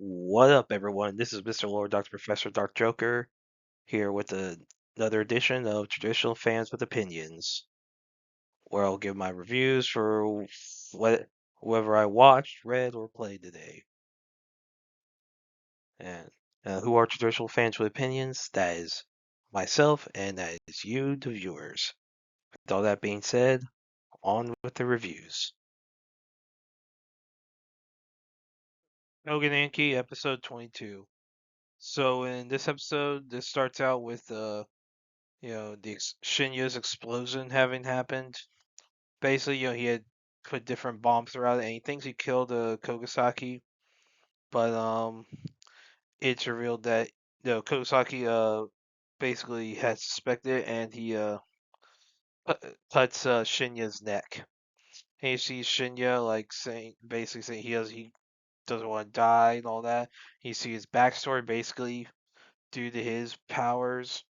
What up, everyone? This is Mr. Lord, Dr. Professor, Dark Joker, here with another edition of Traditional Fans with Opinions, where I'll give my reviews for whoever I watched, read, or played today. And who are Traditional Fans with Opinions? That is myself, and that is you, the viewers. With all that being said, on with the reviews. Tougen Anki, episode 22. So in this episode, this starts out with Shinya's explosion having happened. Basically, he had put different bombs throughout it, and he thinks he killed Kogasaki, but it's revealed that Kogasaki basically had suspected, and he cuts Shinya's neck. And you see Shinya like basically saying he doesn't want to die and all that. You see his backstory basically due to his powers.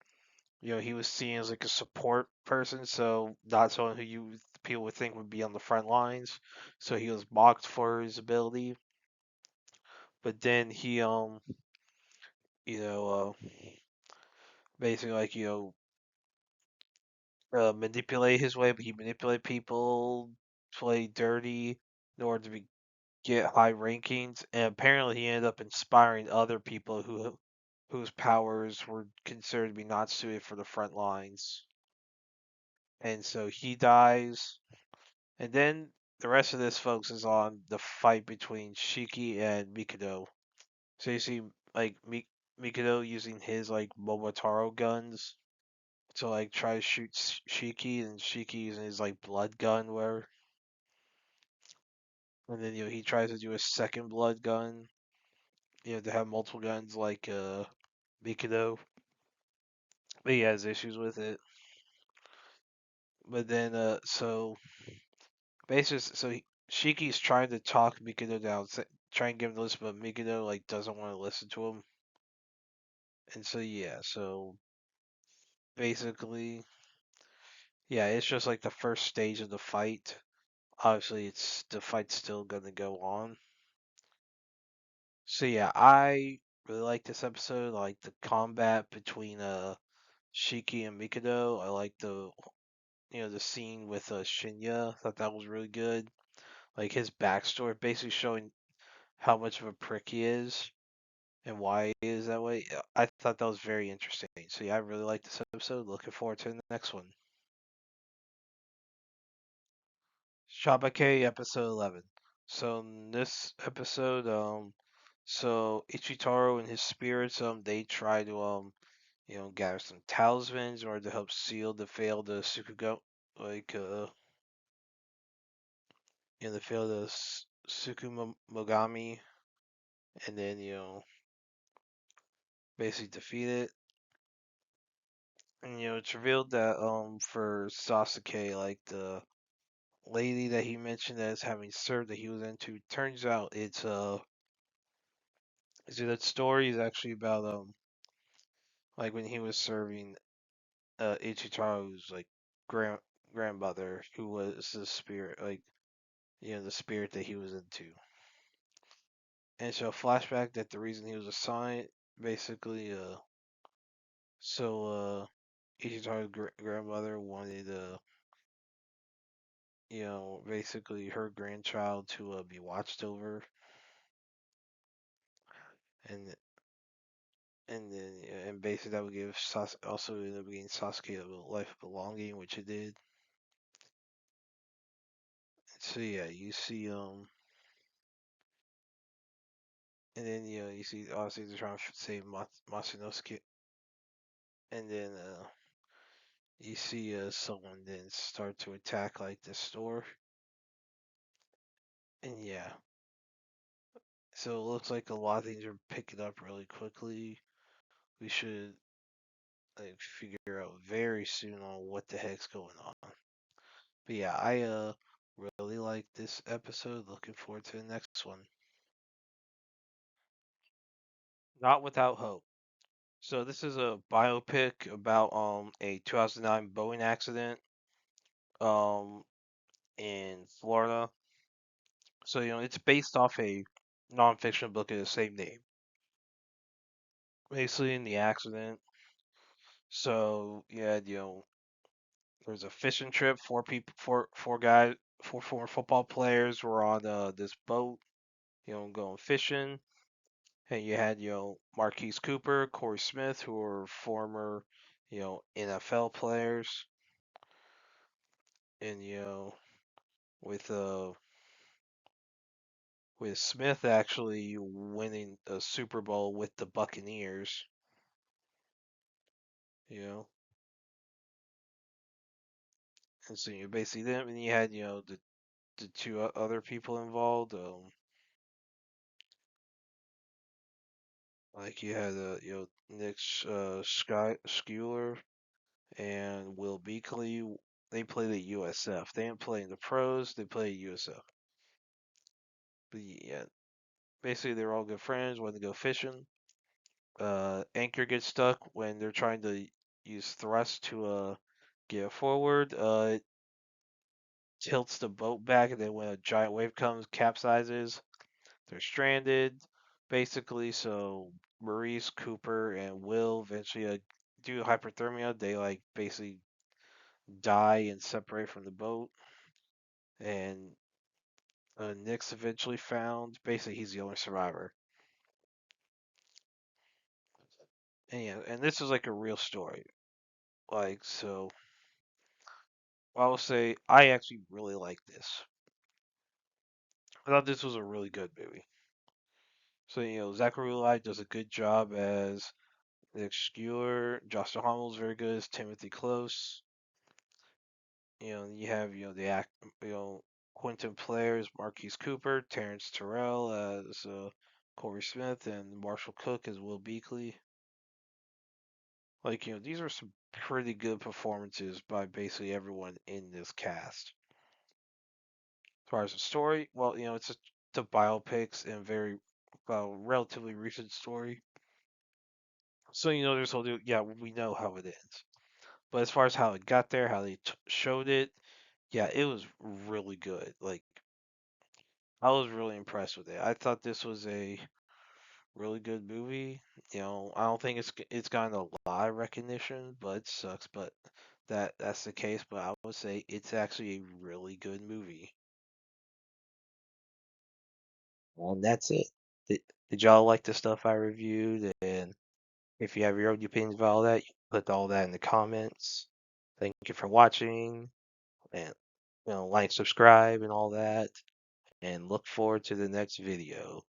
He was seen as like a support person, so not someone who people would think would be on the front lines. So he was mocked for his ability, but then he you know, basically like manipulate his way, but he manipulate people, play dirty in order to get high rankings, and apparently he ended up inspiring other people whose powers were considered to be not suited for the front lines, and so he dies. And then the rest of this focuses on the fight between Shiki and Mikado. So you see, like Mikado using his like Momotaro guns to like try to shoot Shiki, and Shiki using his like blood gun, where, and then he tries to do a second blood gun, to have multiple guns like Mikado, but he has issues with it. But then basically, Shiki's trying to talk Mikado down, trying to give him to listen, but Mikado like doesn't want to listen to him. And so yeah, so basically, yeah, it's just like the first stage of the fight. Obviously, it's the fight's still gonna go on. So yeah, I really like this episode. I like the combat between Shiki and Mikado. I like the scene with Shinya. I thought that was really good. Like his backstory, basically showing how much of a prick he is and why he is that way. I thought that was very interesting. So yeah, I really like this episode. Looking forward to the next one. Shabake episode 11. So in this episode, so Ichitaro and his spirits, they try to gather some talismans in order to help seal the failed Sukugo, like the failed Sukumogami, and then basically defeat it. And it's revealed that for Sasuke, like the lady that he mentioned as having served that he was into, turns out it's see, that story is actually about like when he was serving Ichitaro's like grand grandmother, who was the spirit, like the spirit that he was into. And so flashback that the reason he was assigned, basically, Ichitaro's grandmother wanted basically her grandchild to be watched over, and and basically that would give also end up getting Sasuke a life of belonging, which it did. So yeah, you see and then you see obviously they're trying to save Masanosuke, and then you see someone then start to attack like the store, and yeah, so it looks like a lot of things are picking up really quickly. We should like figure out very soon on what the heck's going on. But yeah, I really like this episode. Looking forward to the next one. Not Without Hope. So this is a biopic about a 2009 Boeing accident um in Florida. So it's based off a nonfiction book of the same name. Basically, in the accident, so yeah, there's a fishing trip. Four people, four guys, four former football players were on this boat, going fishing, and you had Marquise Cooper, Corey Smith, who were former NFL players, and with uh with Smith actually winning a Super Bowl with the Buccaneers, you know, and so you basically them, and you had the two other people involved, like you had Nick Sky Schuler and Will Beakley. They played at USF. They didn't play in the pros. They played at USF. But yeah, basically they're all good friends. Want to go fishing. Anchor gets stuck when they're trying to use thrust to get forward. It tilts the boat back, and then when a giant wave comes, capsizes. They're stranded, basically. So Maurice, Cooper, and Will eventually do hypothermia. They like basically die and separate from the boat. And Nick's eventually found. Basically, he's the only survivor. And yeah, and this is like a real story. Like so, I will say I actually really like this. I thought this was a really good movie. So Zachary Levi does a good job as Nick Skewer. Josh Duhamel's very good as Timothy Close. You have the act Quentin players Marquise Cooper, Terrence Terrell as Corey Smith, and Marshall Cook as Will Beakley. Like these are some pretty good performances by basically everyone in this cast. As far as the story, well, it's the biopics and very relatively recent story. So there's whole yeah, we know how it ends. But as far as how it got there, how they showed it, yeah, it was really good. Like I was really impressed with it. I thought this was a really good movie. I don't think it's gotten a lot of recognition, but it sucks. But that's the case. But I would say it's actually a really good movie. And that's it. Did y'all like the stuff I reviewed? And if you have your own opinions about all that, you can put all that in the comments. Thank you for watching, and like, subscribe, and all that. And look forward to the next video.